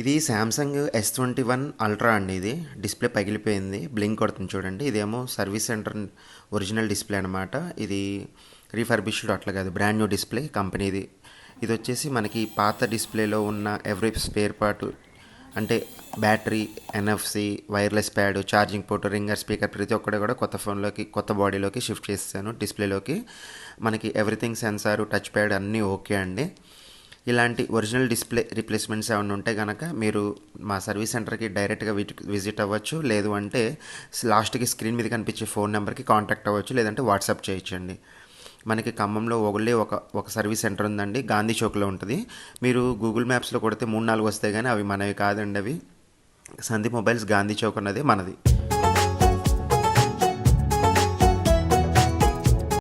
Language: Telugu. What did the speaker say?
ఇది శాంసంగ్ S21 అల్ట్రా అండి. ఇది డిస్ప్లే పగిలిపోయింది, బ్లింక్ కొడుతుంది చూడండి. ఇదేమో సర్వీస్ సెంటర్ ఒరిజినల్ డిస్ప్లే అనమాట. ఇది రీఫర్బిష్డ్ అట్లా కాదు, బ్రాండ్ న్యూ డిస్ప్లే కంపెనీది. ఇది వచ్చేసి మనకి పాత డిస్ప్లేలో ఉన్న ఎవ్రీ స్పేర్ పార్ట్ అంటే battery, NFC, wireless pad, charging port, ringer, speaker ప్రతి ఒక్కటి కూడా కొత్త ఫోన్లోకి, కొత్త బాడీలోకి షిఫ్ట్ చేస్తాను డిస్ప్లేలోకి. మనకి ఎవ్రీథింగ్ సెన్సార్, టచ్ ప్యాడ్ అన్నీ ఓకే అండి. ఇలాంటి ఒరిజినల్ డిస్ప్లే రీప్లేస్మెంట్స్ ఏమైనా ఉంటే కనుక మీరు మా సర్వీస్ సెంటర్కి డైరెక్ట్గా విజిట్ అవ్వచ్చు. లేదు అంటే లాస్ట్కి స్క్రీన్ మీద కనిపించే ఫోన్ నెంబర్కి కాంటాక్ట్ అవ్వచ్చు, లేదంటే వాట్సాప్ చేయొచ్చండి. మనకి ఖమ్మంలో ఒక సర్వీస్ సెంటర్ ఉందండి, గాంధీ చౌక్లో ఉంటుంది. మీరు గూగుల్ మ్యాప్స్లో కొడితే 3-4 వస్తాయి, కానీ అవి మనవి కాదండి. అవి సందీప్ మొబైల్స్ గాంధీ చౌక్ అన్నది మనది.